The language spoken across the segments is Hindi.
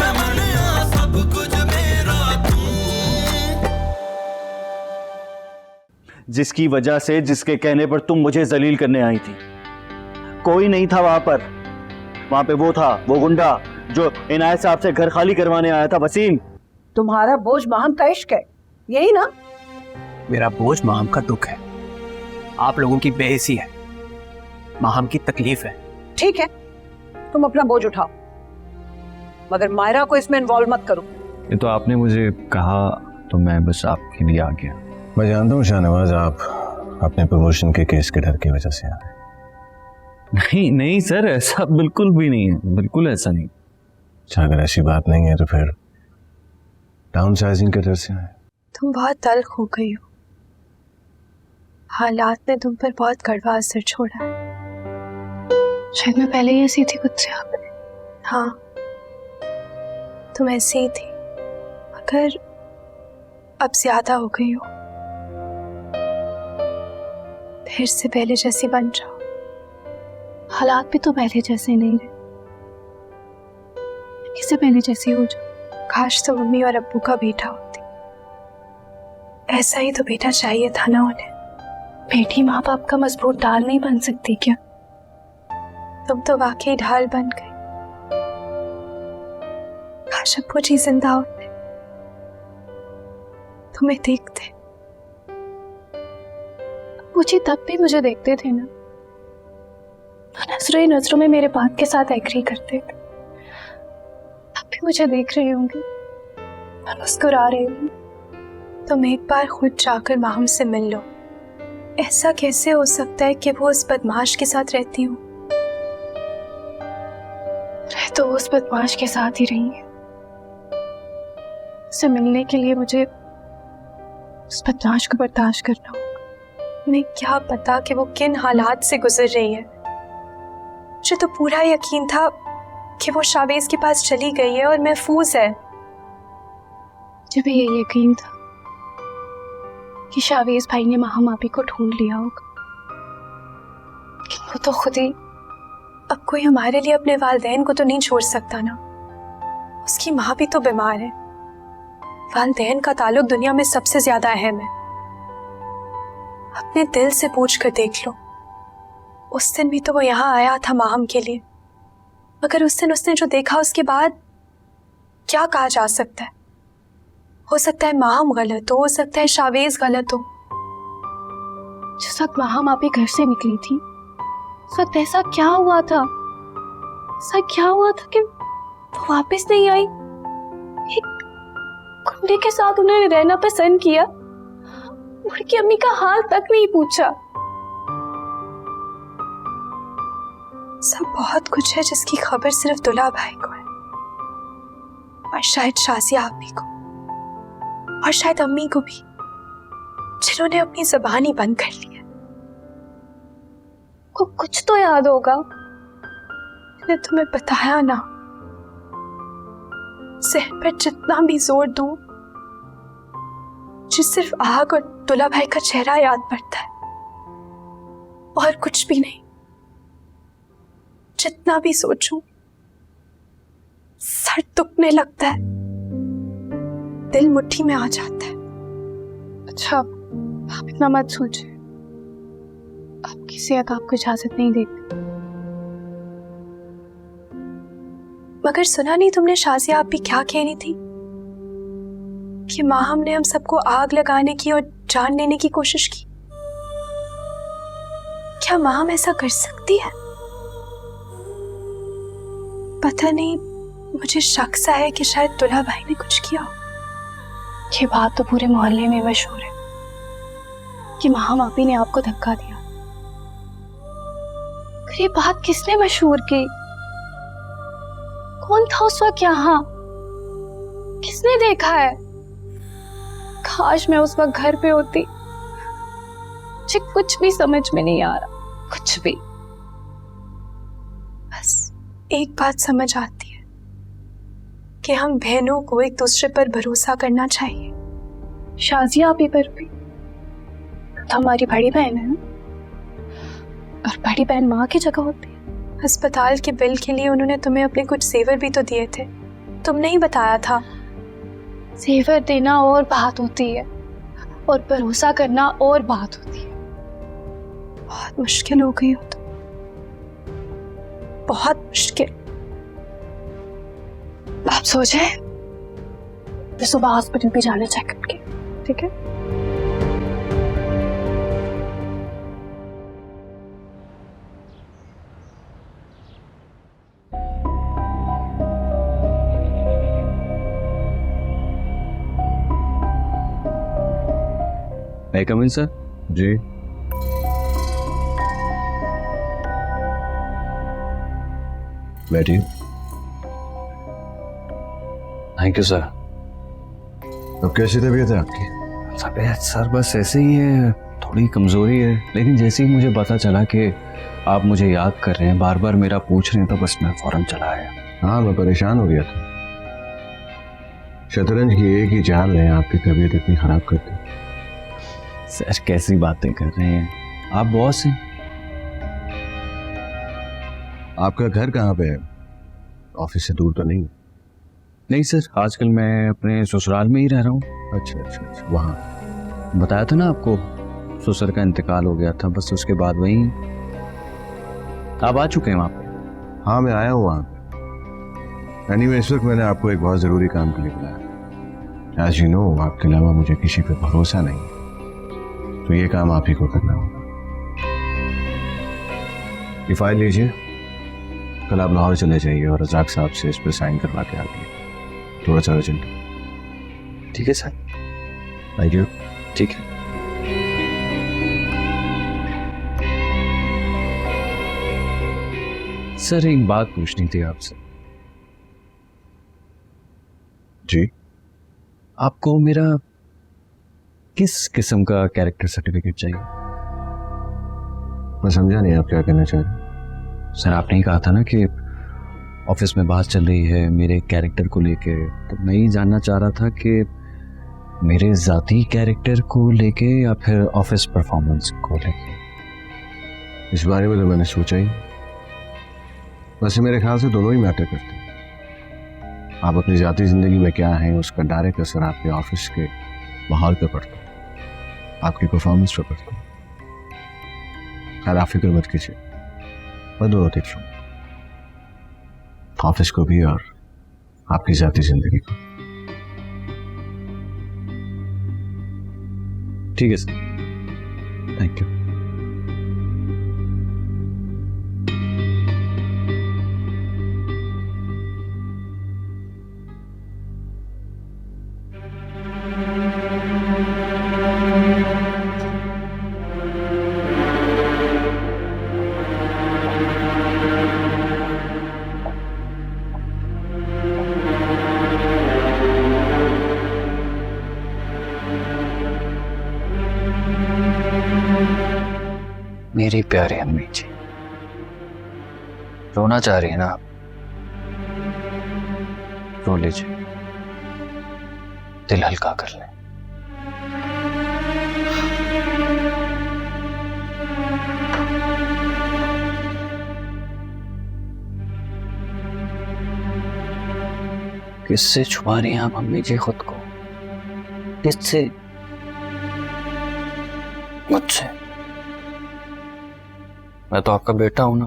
मैं मनिया सब कुछ मेरा तू। जिसकी वजह से, जिसके कहने पर तुम मुझे जलील करने आई थी, कोई नहीं था वहां पर। वहां पे वो था, वो गुंडा जो इनायत साहब से घर खाली करवाने आया था, वसीम। तुम्हारा बोझ माहम का इश्क है, यही ना? मेरा बोझ माहम का दुख है, आप लोगों की बेहिसी है, माहम की तकलीफ है। ठीक है, तुम अपना बोझ उठाओ, मगर मायरा को इसमें इन्वॉल्व मत करो। ये तो आपने मुझे कहा तो मैं बस आपके लिए आ गया। मैं जानता हूँ शाहनवाज, आप अपने प्रमोशन के केस के डर की वजह से आए। नहीं नहीं सर, ऐसा बिल्कुल भी नहीं है, बिल्कुल ऐसा नहीं। अच्छा, अगर ऐसी बात नहीं है तो फिर डाउन साइजिंग के डर से आए? तुम बहुत तल्ख हो गई हो, हालात ने तुम पर बहुत कड़वा असर छोड़ा है। शायद मैं पहले ही ऐसी थी खुद से। हाँ, तुम ऐसी ही थी, मगर अब ज्यादा हो गई हो। फिर से पहले जैसी बन जाओ। हालात भी तो पहले जैसे नहीं रहे, किसे पहले जैसी हो जाओ। काश तो मम्मी और अब्बू का बेटा होती, ऐसा ही तो बेटा चाहिए था ना उन्हें। बेटी माँ बाप का मजबूत ढाल नहीं बन सकती क्या? तुम तो वाकई ढाल बन गई। काश अब्बू जी जिंदा होते, तुम्हें देखते। अब्बू जी तब भी मुझे देखते थे ना, नजरों ही नजरों में मेरे बात के साथ एग्री करते थे। अब भी मुझे देख रही होंगी और मुस्कुरा रही होंगी। तुम एक बार खुद जाकर माहम से मिल लो। ऐसा कैसे हो सकता है कि वो उस बदमाश के साथ रहती हूँ? तो उस बदमाश के साथ ही रही है। उससे मिलने के लिए मुझे उस बदमाश को बर्दाश्त करना होगा। उन्हें क्या पता कि वो किन हालात से गुजर रही है। मुझे तो पूरा यकीन था कि वो शावेज के पास चली गई है और महफूज है। मुझे भी ये यकीन था कि शावेज भाई ने माहम आपी को ढूंढ लिया होगा, लेकिन वो तो खुद ही। अब कोई हमारे लिए अपने वालिदैन को तो नहीं छोड़ सकता ना। उसकी माँ भी तो बीमार है। वालिदैन का ताल्लुक दुनिया में सबसे ज्यादा अहम है। अपने दिल से पूछ कर देख लो, उस दिन भी तो वो यहाँ आया था माहम के लिए, मगर उस दिन उसने जो देखा उसके बाद क्या कहा जा सकता है? हो सकता है माहम गलत हो सकता है शावेज गलत हो। जिस वक्त माहम आपे घर से निकली थी, उस वक्त ऐसा क्या हुआ था? ऐसा क्या हुआ था कि वो वापस नहीं आई? एक गुंडे के साथ उन्होंने रहना पसंद किया, मुड़ के अम्मी का हाल तक नहीं पूछा। सब बहुत कुछ है जिसकी खबर सिर्फ दुल्हा भाई को है, और शायद शाजिया आपी को, और शायद अम्मी को भी, जिन्होंने अपनी जुबान ही बंद कर ली है। को कुछ तो याद होगा, मैंने तुम्हें बताया ना। सहन पर जितना भी जोर दूं, मुझे सिर्फ आग और दुल्हा भाई का चेहरा याद पड़ता है, और कुछ भी नहीं। जितना भी सोचूं, सर दुखने लगता है, दिल मुट्ठी में आ जाता है। अच्छा, आप इतना मत सोचिए, आपकी सेहत आपको इजाजत नहीं देती। मगर सुना नहीं तुमने शाजिया आप भी क्या कहनी थी कि माहम ने हम सबको आग लगाने की और जान लेने की कोशिश की? क्या माहम ऐसा कर सकती है? पता नहीं, मुझे शक सा है कि शायद दुल्हा भाई ने कुछ किया। ये बात तो पूरे मोहल्ले में मशहूर है कि माहम आपी ने आपको धक्का दिया। ये बात किसने मशहूर की? कौन था उस वक्त यहाँ? किसने देखा है? काश मैं उस वक्त घर पे होती। मुझे कुछ भी समझ में नहीं आ रहा, कुछ भी। बस एक बात समझ आती है कि हम बहनों को एक दूसरे पर भरोसा करना चाहिए। शाजिया आपी पर भी तो हमारी बड़ी बहन है, और बड़ी बहन माँ की जगह होती है। अस्पताल के बिल के लिए उन्होंने तुम्हें अपने कुछ जेवर भी तो दिए थे, तुमने ही बताया था, जेवर देना और बात होती है और भरोसा करना और बात होती है। बहुत मुश्किल हो गई हो तो, बहुत मुश्किल। आप सो जाए, फिर सुबह हॉस्पिटल पे जाना चेकअप के, ठीक है? मैं कम इन सर? जी बैठिए। Thank you sir. अब कैसी तबीयत है आपकी? तबीयत सर बस ऐसे ही है, थोड़ी कमजोरी है, लेकिन जैसे ही मुझे पता चला कि आप मुझे याद कर रहे हैं, बार बार मेरा पूछ रहे हैं, तो बस मैं फौरन चला आया। हाँ मैं परेशान हो गया था। शतरंज की एक ही चाल ने आपकी तबीयत इतनी खराब कर दी। सर कैसी बातें कर रहे हैं, आप बॉस हैं। आपका घर कहाँ पे है? ऑफिस से दूर तो नहीं? नहीं सर, आजकल मैं अपने ससुराल में ही रह रहा हूँ। अच्छा अच्छा अच्छा, वहाँ बताया था ना आपको, ससुर का इंतकाल हो गया था, बस उसके बाद वहीं। आप आ चुके हैं वहाँ पे? हाँ मैं आया हूँ वहाँ पे। एनीवे इस वक्त मैंने आपको एक बहुत ज़रूरी काम के लिए बुलाया। एज यू नो, आपके अलावा मुझे किसी पे भरोसा नहीं, तो ये काम आप ही को करना होगा। ये फाइल लीजिए, कल आप लाहौर चले जाइए और रजाक साहब से इस पर साइन करवा के आइए। थोड़ा सा अर्जेंट। ठीक है सर। Thank you. ठीक है। सर एक बात पूछनी थी आपसे। जी आपको मेरा किस किस्म का कैरेक्टर सर्टिफिकेट चाहिए? मैं समझा नहीं आप क्या कहना चाह रहे हैं। सर आपने ही कहा था ना कि ऑफिस में बात चल रही है मेरे कैरेक्टर को लेके, तो मैं ही जानना चाह रहा था कि मेरे ज़ाती कैरेक्टर को लेके या फिर ऑफिस परफॉर्मेंस को लेके। इस बारे में तो मैंने सोचा ही। वैसे मेरे ख्याल से दोनों ही मैटर करते हैं। आप अपनी ज़ाती ज़िंदगी में क्या हैं उसका डायरेक्ट असर आपके ऑफिस के माहौल पर पड़ता है, आपकी परफॉर्मेंस पर पड़ता है। खैर आप फिक्र मत कीजिए, मैं दोनों देख लूँ, ऑफिस को भी और आपकी ज़ाती ज़िंदगी को। ठीक है सर, थैंक यू। मेरी प्यारी अम्मी जी, रोना चाह रही है ना आप? रो लीजिए, दिल हल्का कर लें। किससे छुपा रही हैं आप अम्मी जी खुद को? किससे? मुझसे। मैं तो आपका बेटा हूं ना।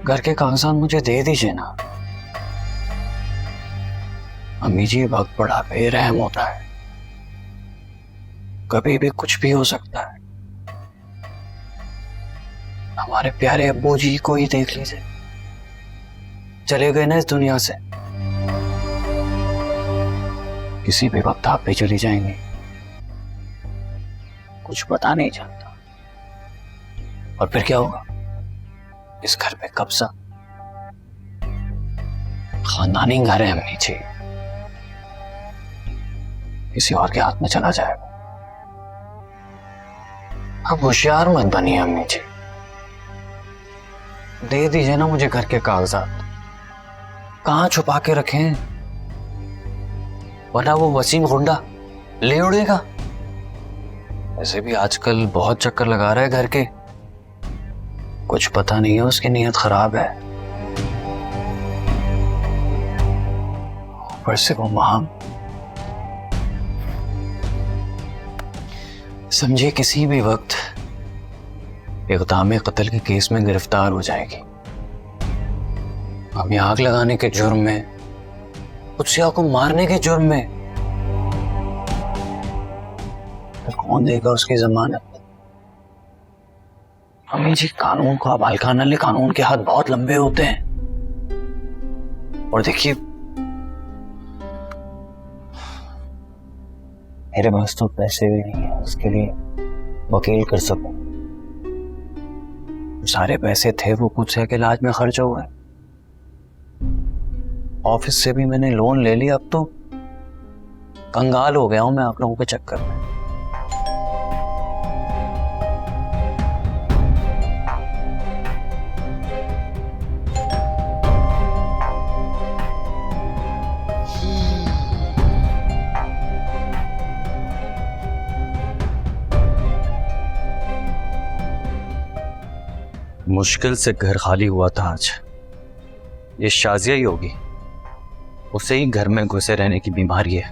घर के कागजात मुझे दे दीजिए ना। अम्मी जी वक्त बड़ा बेरहम होता है, कभी भी कुछ भी हो सकता है। हमारे प्यारे अब्बू जी को ही देख लीजिए, चले गए ना इस दुनिया से। किसी भी वक्त आप भी चली जाएंगे, कुछ पता नहीं चलता। और फिर क्या होगा? इस घर पे कब्जा, खानदानी घर है अम्मी जी, किसी और के हाथ में चला जाएगा। अब होशियार मत बनिए अम्मी जी, दे दीजिए ना मुझे घर के कागजात। कहां छुपा के रखें, वरना वो वसीम गुंडा ले उड़ेगा। ऐसे भी आजकल बहुत चक्कर लगा रहा है घर के, कुछ पता नहीं है, उसकी नीयत खराब है। ऊपर से वो माम, समझे किसी भी वक्त इक़दाम कत्ल के केस में गिरफ्तार हो जाएगी। हमें आग लगाने के जुर्म में, कुत्सिया को मारने के जुर्म में, फिर कौन देगा उसकी जमानत? अम्मी जी, कानून को अब हल्का न ले, कानून के हाथ बहुत लंबे होते हैं। और देखिए, मेरे पास तो पैसे भी नहीं है उसके लिए वकील कर सकूं। सारे पैसे थे वो कुत्सिया के इलाज में खर्च हुए। ऑफिस से भी मैंने लोन ले लिया। अब तो कंगाल हो गया हूं मैं आप लोगों के चक्कर में। मुश्किल से घर खाली हुआ था आज। ये शाजिया ही होगी, उसे ही घर में घुसे रहने की बीमारी है।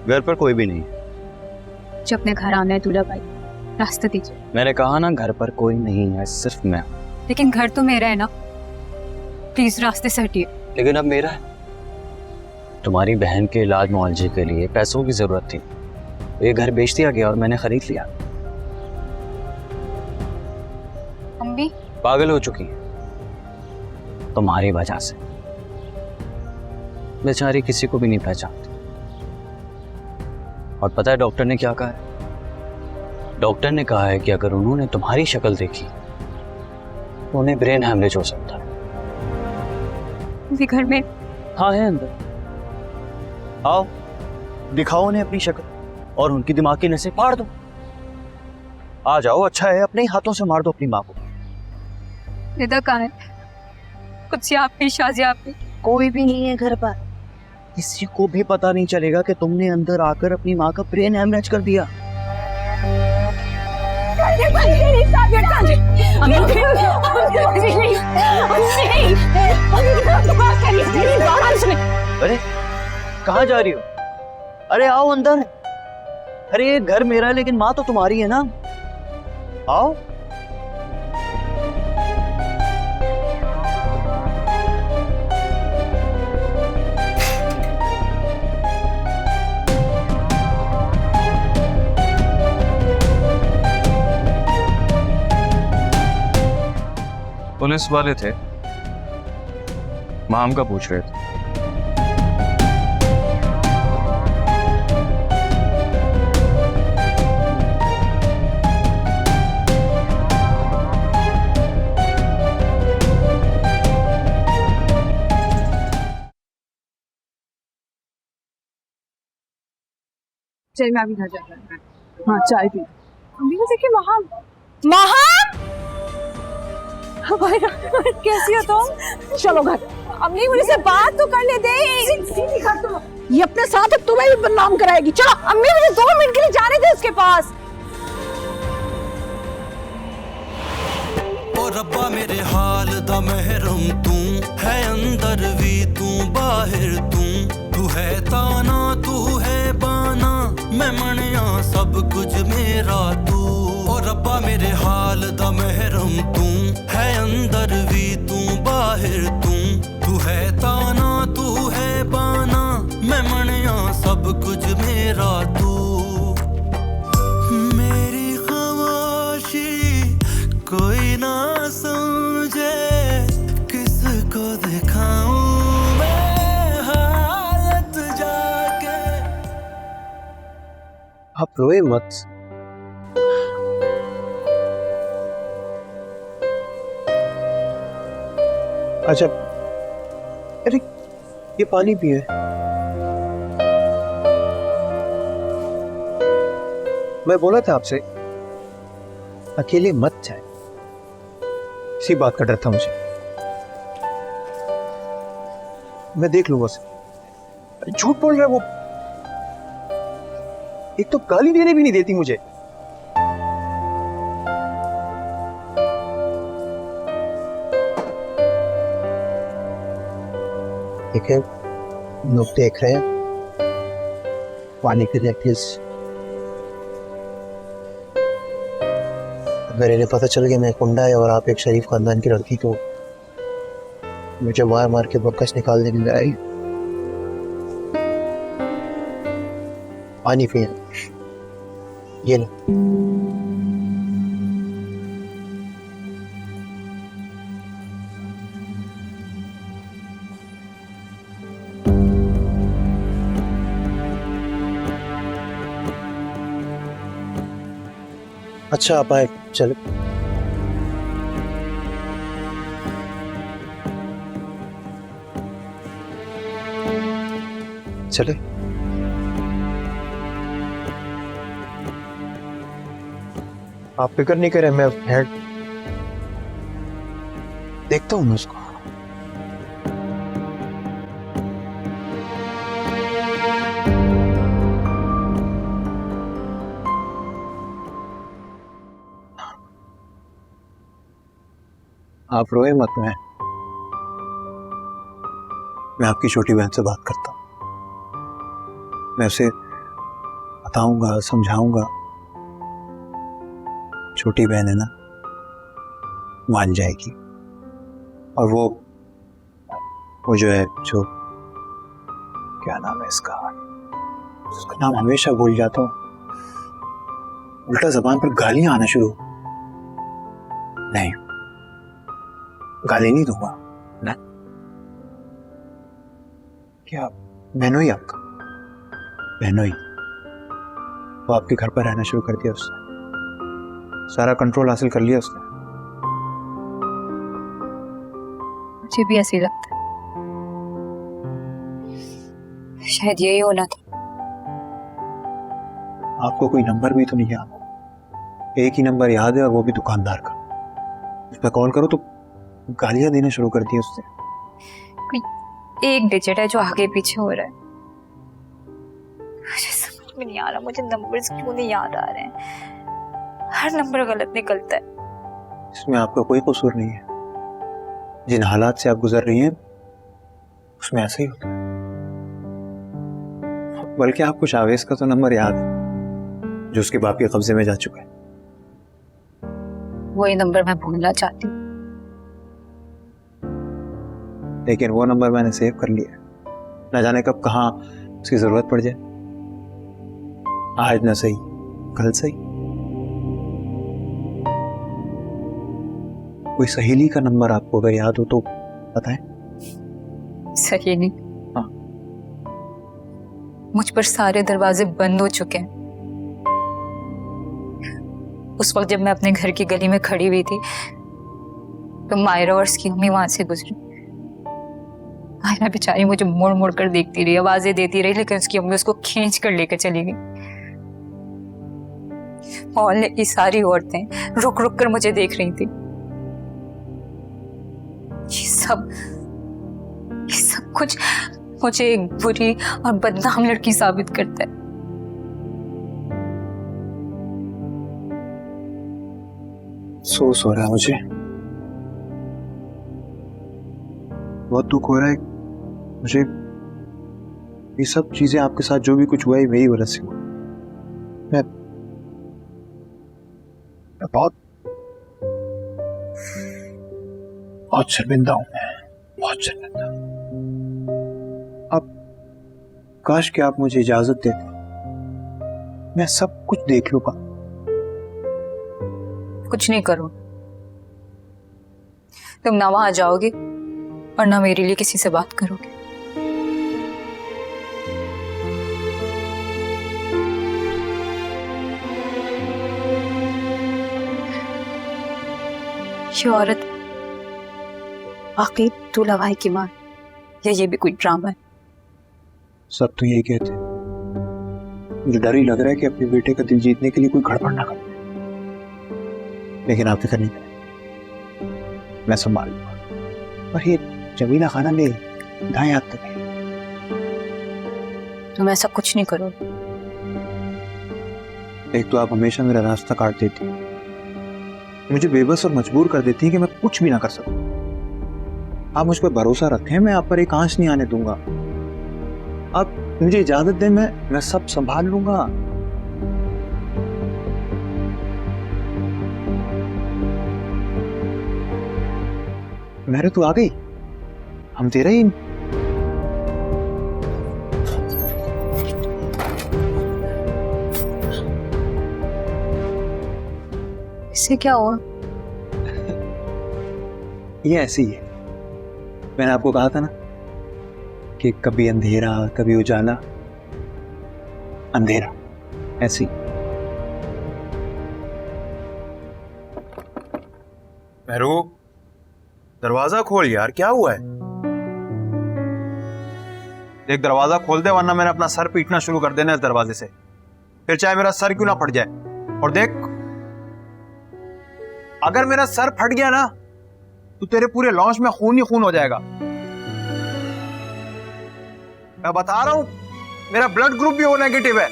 घर पर कोई भी नहीं। जो अपने घर आना है दूल्हा भाई, रास्ता दीजिए। मैंने कहा ना, घर पर कोई नहीं है, सिर्फ मैं। लेकिन घर तो मेरा है ना, प्लीज रास्ते से हटिए। लेकिन अब मेरा है। तुम्हारी बहन के इलाज मुआवजे के लिए पैसों की जरूरत थी, ये घर बेच दिया गया और मैंने खरीद लिया। अम्मी पागल हो चुकी है तुम्हारी वजह से। बेचारी किसी को भी नहीं पहचानती। और पता है डॉक्टर ने क्या कहा है? डॉक्टर ने कहा है कि अगर उन्होंने तुम्हारी शक्ल देखी तो उन्हें ब्रेन हैमरेज हो सकता है। घर में हाँ है अंदर। आओ दिखाओ उन्हें अपनी शक्ल और उनकी दिमाग की नसें फाड़ दो। आ जाओ, अच्छा है, अपने ही हाथों से मार दो अपनी माँ को। निदा कहाँ है? कुछ आप भी, शाजिया आप भी। कोई भी नहीं है घर पर। किसी को भी पता नहीं चलेगा कि तुमने अंदर आकर अपनी माँ का ब्रेन हैमरेज कर दिया। अरे कहाँ जा रही हो? अरे आओ अंदर। अरे ये घर मेरा है लेकिन माँ तो तुम्हारी है ना। आओ। पुलिस वाले थे, माम का पूछ रहे थे। चल मैं अभी घर जाता हूँ। हाँ चाय पी। अम्मी को देखिए महाम। महाम कैसी हो तुम? चलो घर। अम्मी मुझे बात तो करने दे। सीधी कर तुम। ये अपने साथ अब तुम्हें भी बदनाम कराएगी। चलो अम्मी मुझे 2 मिनट के लिए जाने दे उसके पास। ओ रब्बा मेरे हाल दा महरम तू है, अंदर भी तू बाहर तू है ताना तू है बाना, मैं मनिया सब कुछ मेरा तू। ओ रब्बा मेरे हाल दा महरम तू है, अंदर भी तू बाहर तू है ताना तू है बाना, मैं मनिया सब कुछ मेरा तू। मेरी खामोशी कोई ना समझे, किसको दिखाऊं मैं हालत जाके। आप रोए मत। अच्छा, अरे ये पानी पिए। मैं बोला था आपसे अकेले मत जाए, इसी बात का डर था मुझे। मैं देख लूंगा उसे। अरे झूठ बोल रहा है वो, एक तो गाली देने भी नहीं देती मुझे। ठीक है, लोग देख रहे हैं, पानी के लिए प्लीज। अगर इन्हें पता चल गया मैं एक गुंडा है और आप एक शरीफ खानदान की लड़की को मुझे मार मार के बकस निकालने के लिए आई। पानी पिए, ये लो। अच्छा आप आए, चलो। चले। आप फिक्र नहीं करें, मैं हेड देखता हूँ मैं उसको। आप रोए मत, मैं आपकी छोटी बहन से बात करता हूँ। मैं उसे बताऊंगा, समझाऊंगा। छोटी बहन है ना, मान जाएगी। और वो जो है, जो क्या नाम है इसका, उसका नाम हमेशा भूल जाता हूँ। उल्टा जबान पर गालियां आना शुरू। नहीं, गाली नहीं दूंगा ना। क्या बहनोई आपका? बहनोई वो आपके घर पर रहना शुरू कर दिया उसने, सारा कंट्रोल हासिल कर लिया उसने। मुझे भी ऐसे ही लगता है, शायद यही होना था। आपको कोई नंबर भी तो नहीं याद? एक ही नंबर याद है और वो भी दुकानदार का। उस पर कॉल करो तो गालियां देना शुरू कर दी उसने। एक डिजिट है जो आगे पीछे हो रहा है। मुझे समझ में नहीं आ रहा, मुझे नंबर्स क्यों नहीं याद आ रहे हैं। हर नंबर गलत निकलता है। इसमें आपका कोई कसूर नहीं है। जिन हालात से आप गुजर रही हैं उसमें ऐसा ही होता है। बल्कि आपको शावेज का तो नंबर याद है जो उसके बाप के कब्जे में जा चुका है। वही नंबर मैं भूलना चाहती हूँ, लेकिन वो नंबर मैंने सेव कर लिया। न जाने कब कहाँ उसकी जरूरत पड़ जाए। आज न सही कल सही। कोई सहेली का नंबर आपको अगर याद हो तो बताएं। सही नहीं। हाँ। मुझ पर सारे दरवाजे बंद हो चुके हैं। उस वक्त जब मैं अपने घर की गली में खड़ी हुई थी तो मायरा और उसकी मम्मी वहां से गुजरी। मायरा बेचारी मुझे मुड़ मुड़ कर देखती रही, आवाजें देती रही, लेकिन उसकी मम्मी उसको खींच कर लेकर चली गई। मोहल्ले की सारी औरतें रुक रुक कर मुझे देख रही थी। ये सब कुछ मुझे एक बुरी और बदनाम लड़की साबित करता है। अफसोस हो रहा है मुझे, बहुत दुख हो रहा है मुझे। ये सब चीजें आपके साथ जो भी कुछ हुआ है मेरी वजह से हुआ। मैं बहुत शर्मिंदा हूं, बहुत शर्मिंदा। अब काश कि आप मुझे इजाजत देते, मैं सब कुछ देख लूंगा। कुछ नहीं करो, तुम ना वहां जाओगे और ना मेरे लिए किसी से बात करोगे। ये औरत वाकई दूल्हा भाई की मां, या ये भी कोई ड्रामा है? सब तो यही कहते हैं। मुझे डर ही लग रहा है कि अपने बेटे का दिल जीतने के लिए कोई गड़बड़ ना कर, लेकिन आप फिक्र नहीं करें, मैं संभाल लूंगा। और ये जमीला खाना ले दाएं हाथ तक है। तुम ऐसा कुछ नहीं करो। एक तो आप हमेशा मेरा रास्ता काट देती हैं, मुझे बेबस और मजबूर कर देती हैं कि मैं कुछ भी ना कर सकूं। आप मुझ पर भरोसा रखें, मैं आप पर एक आंच नहीं आने दूंगा। आप मुझे इजाजत दें, मैं सब संभाल लूंगा। मेरे तू आ गई, हम तेरा ही। इससे क्या हुआ? ये ऐसे ही है, मैंने आपको कहा था ना कि कभी अंधेरा कभी उजाला, अंधेरा ऐसे ही। महरूब, दरवाजा खोल यार, क्या हुआ है? देख, दरवाजा खोल दे वरना मैंने अपना सर पीटना शुरू कर देना इस दरवाजे से, फिर चाहे मेरा सर क्यों ना फट जाए। और देख, अगर मेरा सर फट गया ना तो तेरे पूरे लॉन्च में खून ही खून हो जाएगा। मैं बता रहा हूं, मेरा ब्लड ग्रुप भी ओ नेगेटिव है।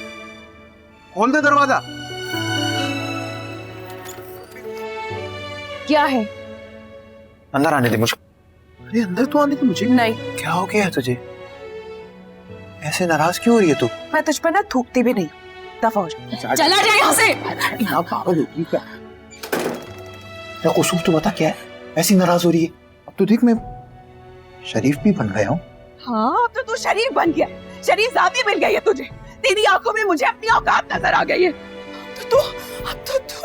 खोल दे दरवाजा। क्या है? अंदर आने दे मुझे। अरे अंदर तो आने दे मुझे। नहीं। क्या हो गया है तुझे? ऐसे नाराज क्यों हो रही है तू? मैं तुझ पर ना थूकती भी नहीं। दफा हो जा। चला जा यहाँ से। यहाँ पागल होगी क्या? क्या कसूर तो बता, क्या है? ऐसी नाराज हो रही है? अब तो देख, मैं शरीफ भी बन गया हूँ। हाँ, अब तो तू शरीफ बन गया, शरीफ जाती मिल गई है तुझे। तेरी आंखों में मुझे अपनी औकात नजर आ गई है। अब तो तू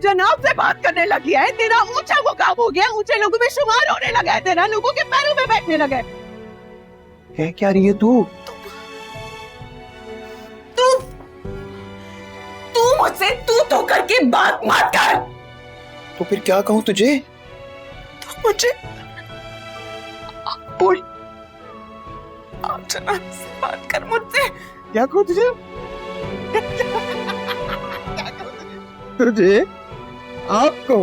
जनाब से बात करने लगी है। तेरा ऊंचा मुकाम हो गया, ऊंचे लोगों में शुमार होने लगा है तेरा, लोगों के पैरों में बैठने लगा है। है क्या रही है तू? तू मुझसे तू करके बात मत कर। तो फिर क्या कहूँ तुझे? तो मुझे बोल, आप जनाब से बात कर मुझसे। क्या कहूँ तुझे? तुझे आपको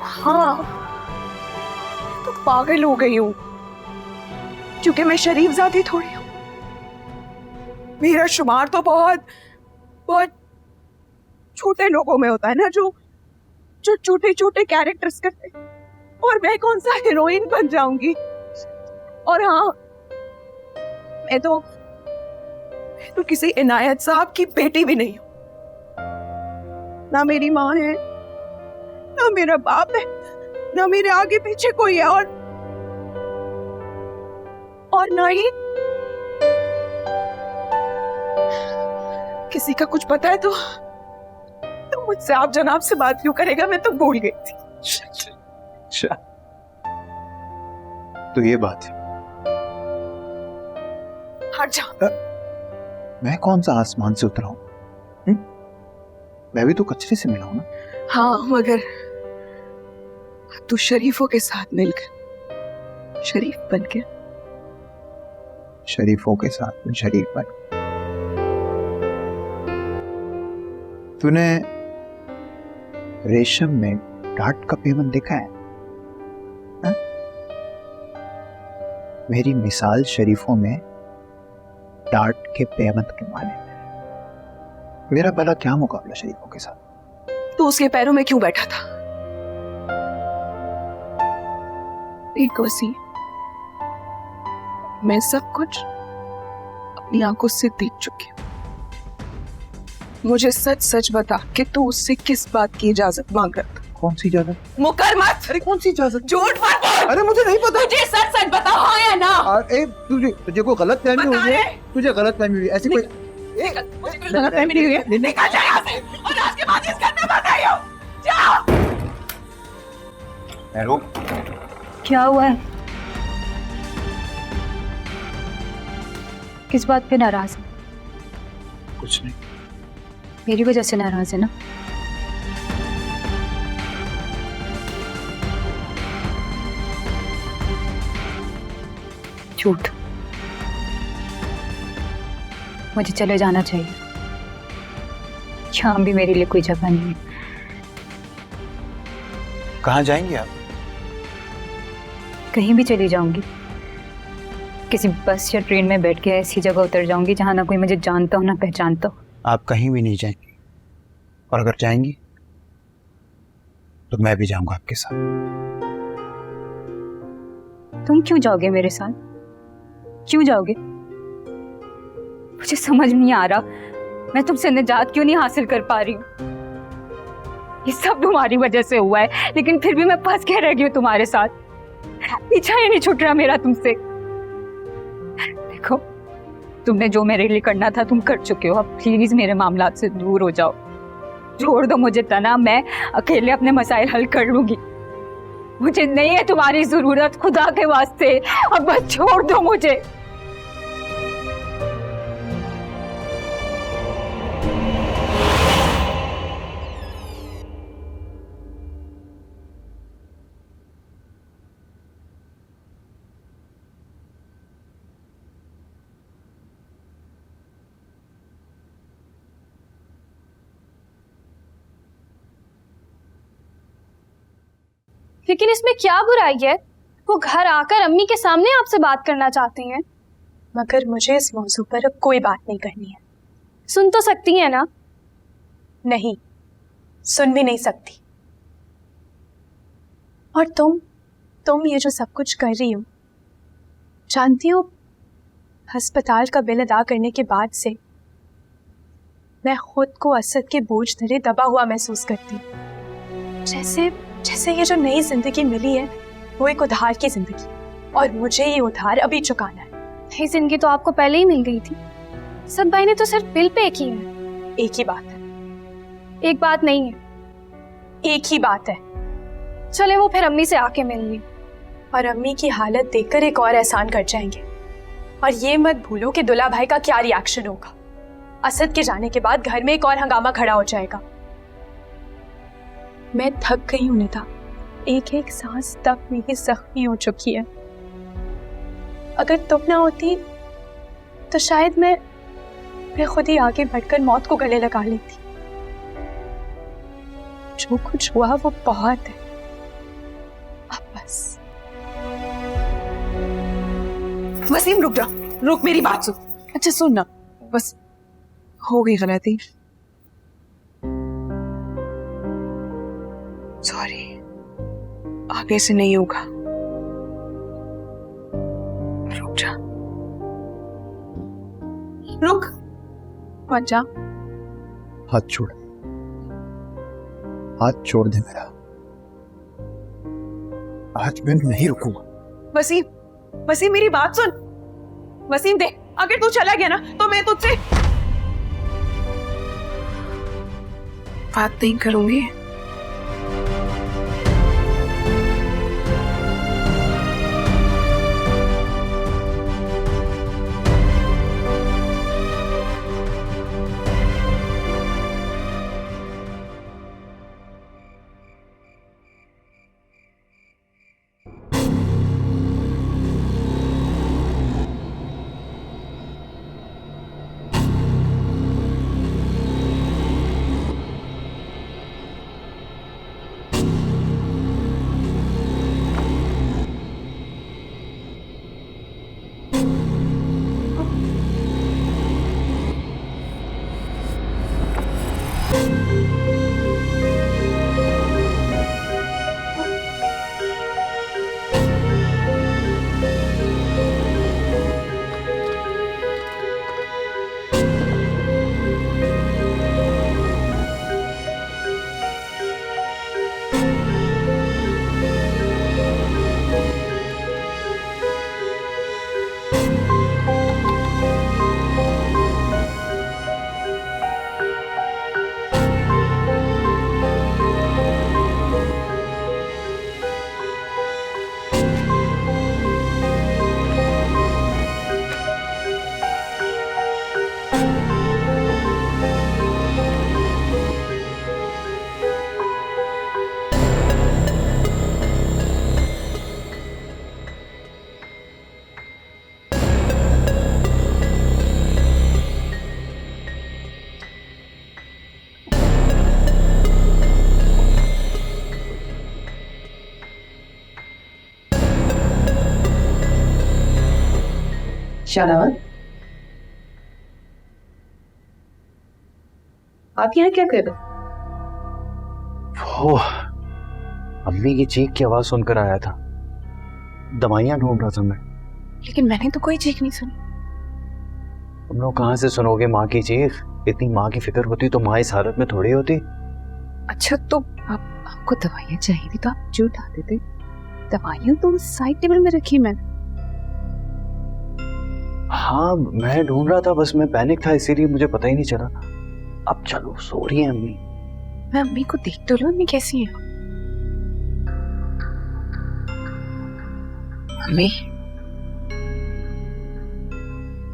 हाँ, तो पागल हो गई हूँ क्योंकि मैं शरीफ जाती थोड़ी हूँ। मेरा शुमार तो बहुत बहुत छोटे लोगों में होता है ना, जो छोटे छोटे कैरेक्टर्स करते हैं। और मैं कौन सा हीरोइन बन जाऊंगी? और हाँ, मैं तो किसी इनायत साहब की बेटी भी नहीं हूँ। ना मेरी माँ है, ना मेरा बाप है, ना मेरे आगे पीछे कोई है, और ना ही किसी का कुछ पता है तो मुझसे आप जनाब से बात क्यों करेगा? मैं तो भूल गई थी। अच्छा, तो ये बात है। हट जा। मैं कौन सा आसमान से उतरा हूं? मैं भी तो कचरे से मिला हूं ना। हाँ, मगर तू शरीफों के साथ मिलकर शरीफ बन गया। शरीफों के साथ में शरीफ बन। तूने रेशम में डांट का पेमन देखा है ना? मेरी मिसाल शरीफों में डांट के पेमन के माने। मेरा भला क्या मुकाबला शरीफों के साथ? तू उसके पैरों में क्यों बैठा था? एक वसी, मैं सब कुछ अपनी आंखों से देख चुकी हूँ। मुझे सच सच बता कि तू उससे किस बात की इजाजत मांग रहा था? कौन सी इजाजत? मुकर मत। अरे कौन सी इजाजत? झूठ मत बोल। अरे मुझे नहीं पता। तुझे सच सच बता, हाँ या ना? अरे तुझे कोई गलत फहमी हुई है? तुझे गलत फहमी हुई? ऐसी कोई गलत फहमी नहीं हुई है? निकल जा यहाँ से, और आज के बाद इस घर में मत आइयो। जा। महरूब, क्या हुआ है? किस बात पे नाराज है? कुछ नहीं। मेरी वजह से नाराज है ना? झूठ। मुझे चले जाना चाहिए। यहाँ भी मेरे लिए कोई जगह नहीं है। कहाँ जाएंगे आप? कहीं भी चली जाऊंगी, किसी बस या ट्रेन में बैठ के ऐसी जगह उतर जाऊंगी जहां ना कोई मुझे जानता हो ना पहचानता हो। आप कहीं भी नहीं जाएंगी, और अगर जाएंगी तो मैं भी जाऊंगा आपके साथ। तुम क्यों जाओगे मेरे साथ? क्यों जाओगे? मुझे समझ नहीं आ रहा, मैं तुमसे निजात क्यों नहीं हासिल कर पा रही हूँ। ये सब तुम्हारी वजह से हुआ है, लेकिन फिर भी मैं फंस के रह गई हूँ तुम्हारे साथ। पीछा ही नहीं छूट रहा मेरा तुमसे। देखो, तुमने जो मेरे लिए करना था तुम कर चुके हो, अब प्लीज मेरे मामलात से दूर हो जाओ। छोड़ दो मुझे तना, मैं अकेले अपने मसाइल हल कर लूंगी। मुझे नहीं है तुम्हारी जरूरत, खुदा के वास्ते अब बस छोड़ दो मुझे। लेकिन इसमें क्या बुराई है? वो घर आकर अम्मी के सामने आपसे बात करना चाहती हैं। मगर मुझे इस मौजू पर अब कोई बात नहीं करनी है। सुन तो सकती हैं ना? नहीं, सुन भी नहीं सकती। और तुम ये जो सब कुछ कर रही हो, जानती हो, अस्पताल का बिल अदा करने के बाद से मैं खुद को असद के बोझ धरे दबा हुआ महसूस करती हूँ। जैसे ये जो नई जिंदगी मिली है वो एक उधार की जिंदगी, और मुझे ये उधार अभी चुकाना है। नई जिंदगी तो आपको पहले ही मिल गई थी। असद भाई ने तो सिर्फ बिल पे की है। एक ही बात है। एक बात नहीं है, एक ही बात है। चले वो फिर अम्मी से आके मिल ली, और अम्मी की हालत देखकर एक और एहसान कर जाएंगे। और ये मत भूलो कि दुल्हा भाई का क्या रिएक्शन होगा। असद के जाने के बाद घर में एक और हंगामा खड़ा हो जाएगा। मैं थक गई हूं निदा, एक एक सांस तक मेरी जख्मी हो चुकी है। अगर तुम ना होती तो शायद मैं खुद ही आगे बढ़कर मौत को गले लगा लेती। जो कुछ हुआ वो बहुत है, अब बस। वसीम रुक जा, रुक, मेरी बात सुन। अच्छा सुन ना, बस हो गई गलती, सॉरी, आगे से नहीं होगा। रुक जा, रुक मत जा। हाथ छोड़, हाथ छोड़ दे मेरा। आज मैं नहीं रुकूंगा। वसीम, वसीम मेरी बात सुन। वसीम देख, अगर तू चला गया ना तो मैं तुझसे बात नहीं करूंगी। शाहनवाज, आप यहाँ क्या कर रहे हो? ओह, अम्मी की चीख की आवाज सुनकर आया था। दवाइयां ढूंढ रहा था मैं। लेकिन मैंने तो कोई चीख नहीं सुनी। तुम लोग कहाँ से सुनोगे माँ की चीख? इतनी माँ की फिक्र होती तो माँ इस हालत में थोड़ी होती। अच्छा, तो आपको दवाइयाँ चाहिए थी तो आप जो उठा देते। दवाइयाँ तो साइड टेबल में रखी मैंने। हाँ, मैं ढूंढ रहा था, बस मैं पैनिक था इसीलिए मुझे पता ही नहीं चला। अब चलो, सो रही है अम्मी। मैं अम्मी को देख तो लो, अम्मी कैसी है?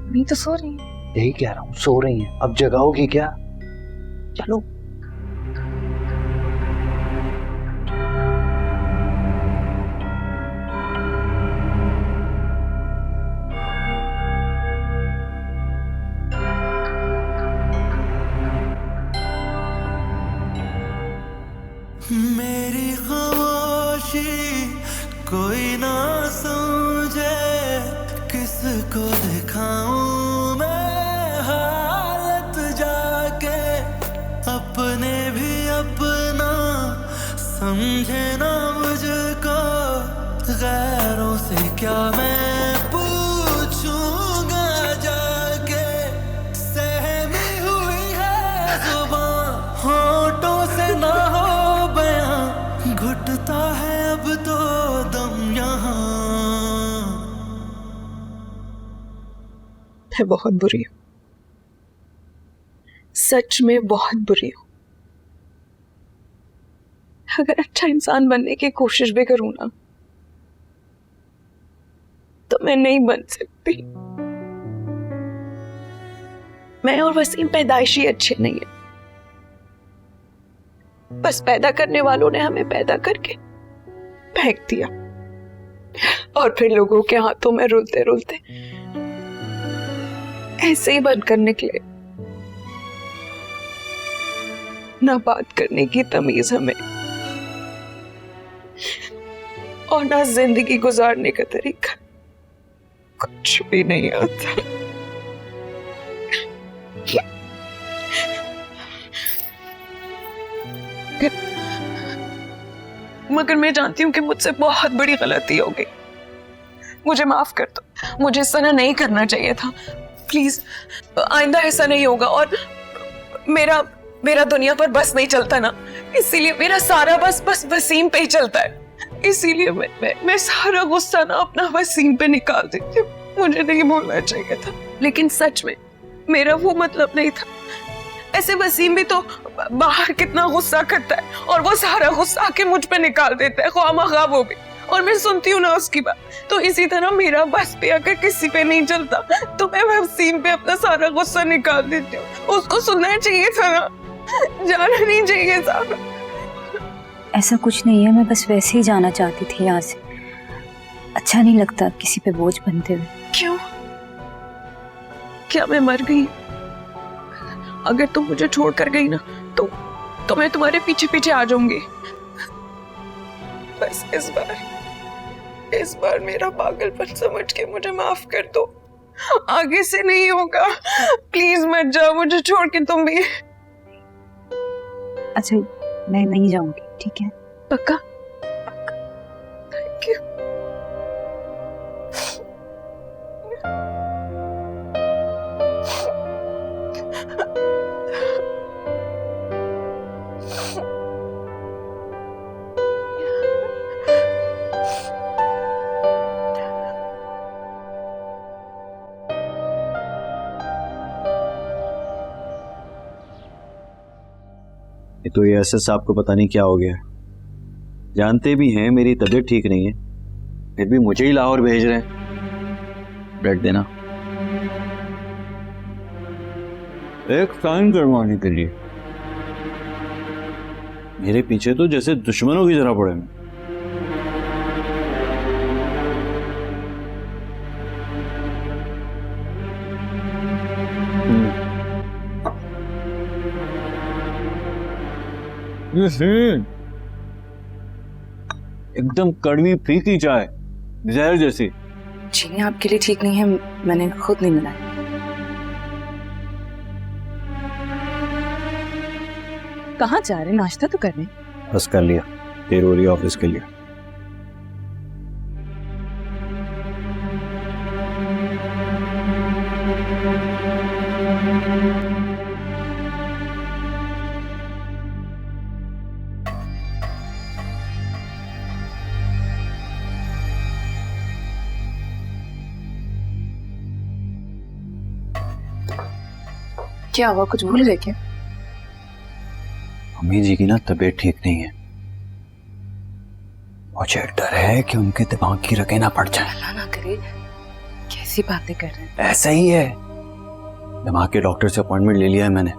अम्मी तो सो रही है। यही कह रहा हूँ, सो रही हैं। अब जगाओगी क्या? चलो। मेरी खामोशी कोई ना समझे, किसको दिखाऊं मैं हालत जाके, अपने भी अपना समझे ना मुझको, गैरों से क्या मैं पूछूंगा जाके, सहमी हुई है जुबान होठों से ना हो बयां, घुटता है अब तो दम यहाँ। मैं बहुत बुरी हूँ, सच में बहुत बुरी हूँ। अगर अच्छा इंसान बनने की कोशिश भी करूँ ना तो मैं नहीं बन सकती। मैं और वसीम पैदाइशी अच्छे नहीं है, बस पैदा करने वालों ने हमें पैदा करके फेंक दिया और फिर लोगों के हाथों में रुलते रुलते ऐसे ही बनकर निकले। ना बात करने की तमीज हमें और ना जिंदगी गुजारने का तरीका, कुछ भी नहीं आता। मगर मैं जानती हूँ कि मुझसे बहुत बड़ी गलती हो गई। मुझे माफ कर दो, मुझे ऐसा नहीं करना चाहिए था। प्लीज, आइंदा ऐसा नहीं होगा। और मेरा दुनिया पर बस नहीं चलता ना, इसीलिए मेरा सारा बस वसीम पे ही चलता है। इसीलिए मैं सारा गुस्सा ना अपना वसीम पे निकाल देती हूँ। मुझे नहीं बोलना चाहिए था, लेकिन सच में मेरा वो मतलब नहीं था। ऐसे वसीम भी तो बाहर कितना गुस्सा करता है और वो सारा गुस्सा आके मुझ पे निकाल देता है, ख्वामखा वो भी, और मैं सुनती हूँ ना उसकी बात। तो इसी तरह मेरा बस पे अगर किसी पे नहीं चलता तो मैं वसीम पे अपना सारा गुस्सा निकाल देती हूँ। उसको सुनना चाहिए था ना, जाना नहीं चाहिए था। ऐसा कुछ नहीं है, मैं बस वैसे ही जाना चाहती थी यहाँ से। अच्छा नहीं लगता किसी पे बोझ बनते हुए। क्यों? क्या मैं मर गई? अगर तुम मुझे छोड़कर गई ना तो मैं तुम्हारे पीछे पीछे आ जाऊंगी। बस इस बार मेरा पागलपन समझ के मुझे माफ कर दो। आगे से नहीं होगा। प्लीज मत जाओ मुझे छोड़ के तुम भी। अच्छा, मैं नहीं जाऊंगी, ठीक है? पक्का? Thank you. तो ये ऐसे साहब को पता नहीं क्या हो गया। जानते भी हैं मेरी तबीयत ठीक नहीं है, फिर भी मुझे ही लाहौर भेज रहे हैं। ब्रेड देना। एक साइन करवाने के लिए मेरे पीछे तो जैसे दुश्मनों की तरह पड़े हैं। एकदम कड़वी फीकी चाय, जहर जैसी। चीनी आपके लिए ठीक नहीं है, मैंने खुद नहीं बनाई। कहाँ जा रहे, नाश्ता तो करने? बस कर लिया, देर हो रही है ऑफिस के लिए। क्या हुआ, कुछ भूल गए क्या? अम्मी जी की ना तबीयत ठीक नहीं है। मुझे डर है कि उनके दिमाग की रगे ना पड़ जाए। अल्लाह ना करे, कैसी बातें कर रहे हैं? ऐसा ही है, दिमाग के डॉक्टर से अपॉइंटमेंट ले लिया है मैंने।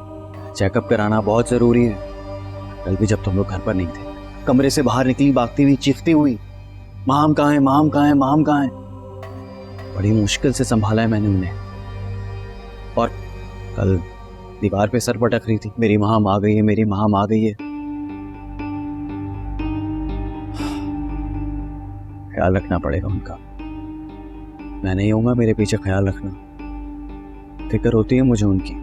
चेकअप कराना बहुत जरूरी है। कल भी जब तुम लोग घर पर नहीं थे, कमरे से बाहर निकली भागती हुई, चीखती हुई, माम कहाँ है, माम कहाँ है, माम कहाँ है। बड़ी मुश्किल से संभाला है मैंने उन्हें। और कल दीवार पे सर पटक रही थी, मेरी माम आ गई है, मेरी माम आ गई है। ख्याल रखना पड़ेगा उनका। मैं नहीं हूं, मेरे पीछे ख्याल रखना। फिक्र होती है मुझे उनकी।